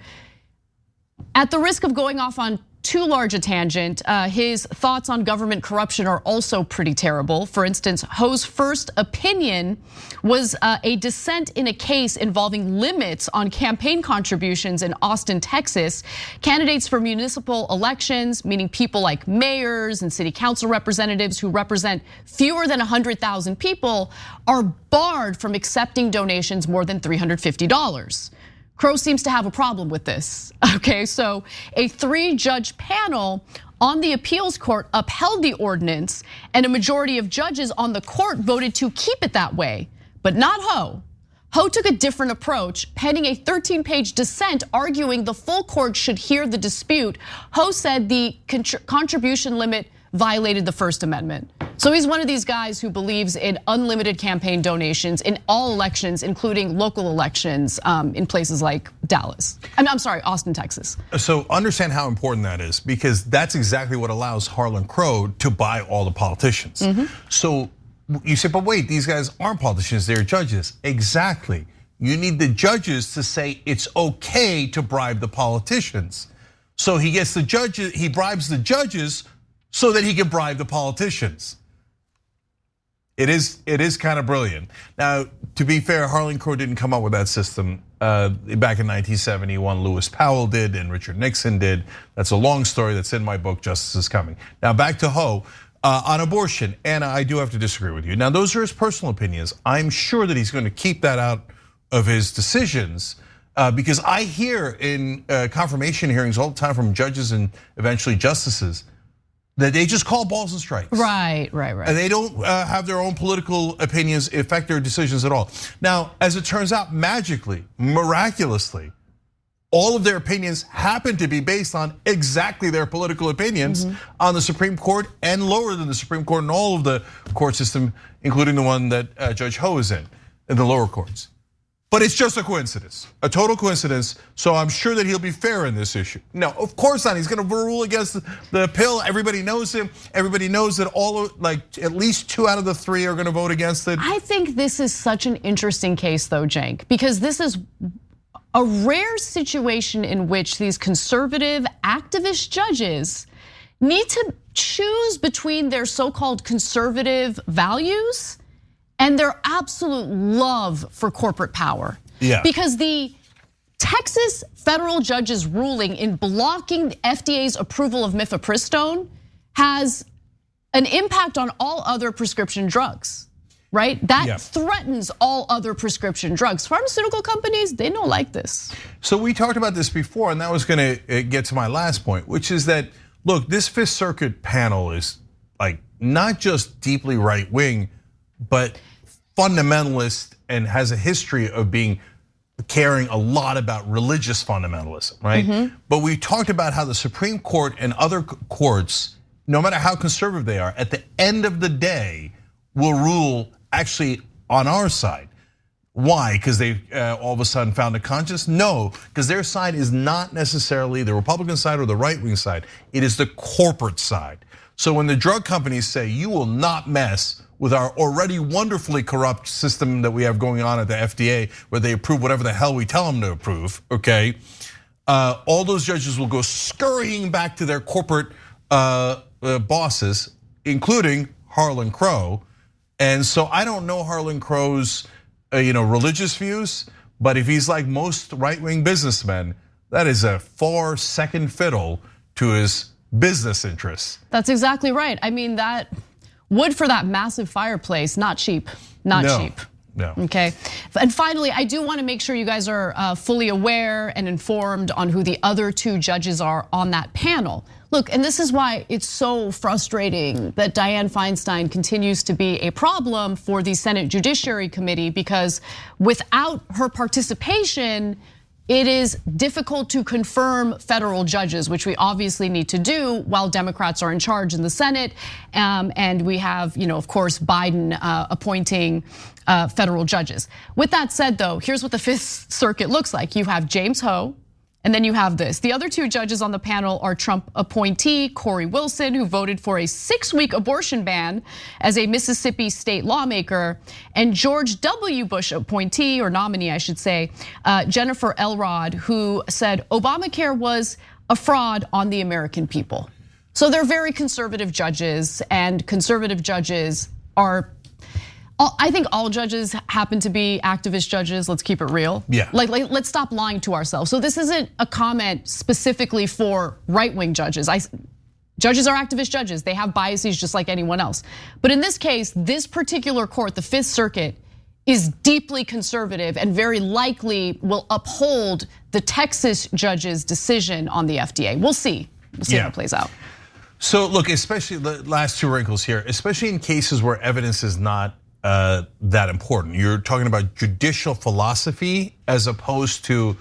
At the risk of going off on too large a tangent, his thoughts on government corruption are also pretty terrible. For instance, Ho's first opinion was a dissent in a case involving limits on campaign contributions in Austin, Texas. Candidates for municipal elections, meaning people like mayors and city council representatives who represent fewer than 100,000 people, are barred from accepting donations more than $350. Crow seems to have a problem with this. Okay, so a 3-judge panel on the appeals court upheld the ordinance, and a majority of judges on the court voted to keep it that way, but not Ho. Ho took a different approach, penning a 13-page dissent arguing the full court should hear the dispute. Ho said the contribution limit violated the First Amendment. So he's one of these guys who believes in unlimited campaign donations in all elections, including local elections in places like Dallas. I'm sorry, Austin, Texas. So understand how important that is, because that's exactly what allows Harlan Crow to buy all the politicians. So you say, but wait, these guys aren't politicians, they're judges. Exactly. You need the judges to say it's okay to bribe the politicians. So he gets the judges, he bribes the judges so that he can bribe the politicians. It is kind of brilliant. Now, to be fair, Harlan Crow didn't come up with that system. Back in 1971, Lewis Powell did and Richard Nixon did. That's a long story that's in my book, Justice is Coming. Now back to Ho. On abortion, Anna, I do have to disagree with you. Now those are his personal opinions. I'm sure that he's going to keep that out of his decisions because I hear in confirmation hearings all the time from judges and eventually justices that they just call balls and strikes. Right. And they don't have their own political opinions affect their decisions at all. Now, as it turns out, magically, miraculously, all of their opinions happen to be based on exactly their political opinions on the Supreme Court and lower than the Supreme Court and all of the court system, including the one that Judge Ho is in the lower courts. But it's just a coincidence, a total coincidence. So I'm sure that he'll be fair in this issue. No, of course not. He's going to rule against the pill. Everybody knows him. Everybody knows that at least 2 out of the 3 are going to vote against it. I think this is such an interesting case, though, Cenk, because this is a rare situation in which these conservative activist judges need to choose between their so-called conservative values and their absolute love for corporate power. Yeah. Because the Texas federal judge's ruling in blocking the FDA's approval of mifepristone has an impact on all other prescription drugs, right? That threatens all other prescription drugs. Pharmaceutical companies, they don't like this. So we talked about this before, and that was gonna get to my last point, which is that, look, this Fifth Circuit panel is like not just deeply right wing, but fundamentalist and has a history of caring a lot about religious fundamentalism, right? But we talked about how the Supreme Court and other courts, no matter how conservative they are, at the end of the day will rule actually on our side. Why? Because they all of a sudden found a conscience? No, because their side is not necessarily the Republican side or the right wing side. It is the corporate side. So when the drug companies say you will not mess with our already wonderfully corrupt system that we have going on at the FDA, where they approve whatever the hell we tell them to approve, okay? All those judges will go scurrying back to their corporate bosses, including Harlan Crow. And so I don't know Harlan Crow's religious views, but if he's like most right-wing businessmen, that is a far second fiddle to his business interests. That's exactly right. I mean, that wood for that massive fireplace, not cheap, not cheap. No. Okay, and finally, I do want to make sure you guys are fully aware and informed on who the other 2 judges are on that panel. Look, and this is why it's so frustrating that Dianne Feinstein continues to be a problem for the Senate Judiciary Committee, because without her participation, it is difficult to confirm federal judges, which we obviously need to do while Democrats are in charge in the Senate. And we have, of course, Biden appointing federal judges. With that said, though, here's what the Fifth Circuit looks like. You have James Ho And then you have this. The other two judges on the panel are Trump appointee Corey Wilson, who voted for a 6-week abortion ban as a Mississippi state lawmaker, and George W. Bush appointee, or nominee, I should say, Jennifer Elrod, who said Obamacare was a fraud on the American people. So they're very conservative judges, and conservative judges are, I think all judges happen to be activist judges. Let's keep it real. Yeah. Like let's stop lying to ourselves. So this isn't a comment specifically for right-wing judges. Judges are activist judges. They have biases just like anyone else. But in this case, this particular court, the Fifth Circuit, is deeply conservative and very likely will uphold the Texas judge's decision on the FDA. We'll see. We'll see how it plays out. So look, especially the last two wrinkles here, especially in cases where evidence is not that important. You're talking about judicial philosophy as opposed to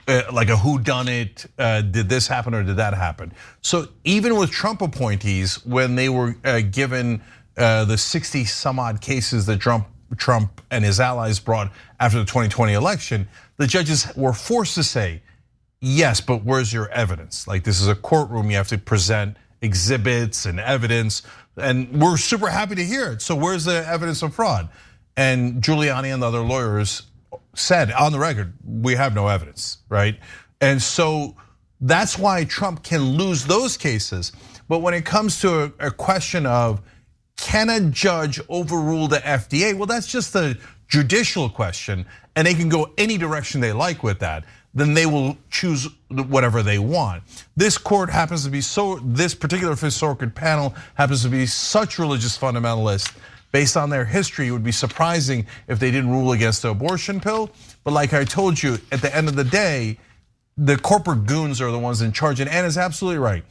like a whodunit, did this happen or did that happen? So even with Trump appointees, when they were given the 60 some odd cases that Trump and his allies brought after the 2020 election, the judges were forced to say, yes, but where's your evidence? Like, this is a courtroom, you have to present exhibits and evidence, and we're super happy to hear it. So where's the evidence of fraud? And Giuliani and the other lawyers said on the record, we have no evidence, right? And so that's why Trump can lose those cases. But when it comes to a question of, can a judge overrule the FDA? Well, that's just a judicial question, and they can go any direction they like with that. Then they will choose whatever they want. This court happens to be this particular Fifth Circuit panel happens to be such religious fundamentalists. Based on their history, it would be surprising if they didn't rule against the abortion pill. But like I told you, at the end of the day, the corporate goons are the ones in charge. And Anna's absolutely right.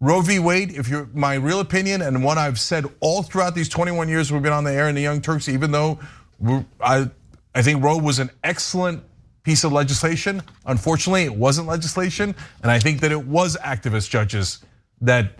Roe v. Wade, if you're my real opinion, and what I've said all throughout these 21 years we've been on the air in the Young Turks, even though I think Roe was an excellent piece of legislation. Unfortunately, it wasn't legislation, and I think that it was activist judges that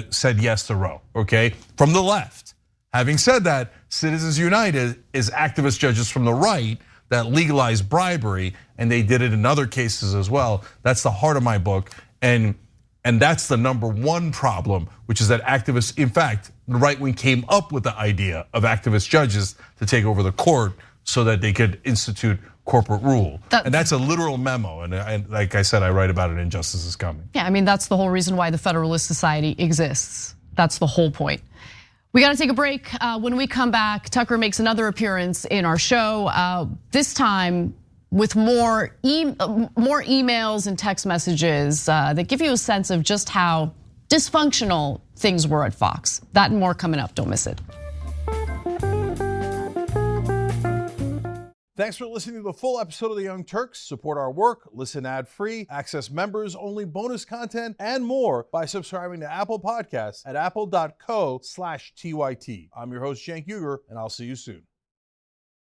said yes to Roe. Okay, from the left. Having said that, Citizens United is activist judges from the right that legalized bribery, and they did it in other cases as well. That's the heart of my book, and that's the #1 problem, which is that activists, in fact, the right wing came up with the idea of activist judges to take over the court so that they could institute corporate rule. And that's a literal memo, and like I said, I write about it in Justice is Coming. Yeah, I mean, that's the whole reason why the Federalist Society exists. That's the whole point. We gotta take a break. When we come back, Tucker makes another appearance in our show, this time with more emails and text messages that give you a sense of just how dysfunctional things were at Fox. That and more coming up, don't miss it. Thanks for listening to the full episode of The Young Turks. Support our work, listen ad-free, access members-only bonus content, and more by subscribing to Apple Podcasts at apple.co/TYT. I'm your host, Cenk, and I'll see you soon.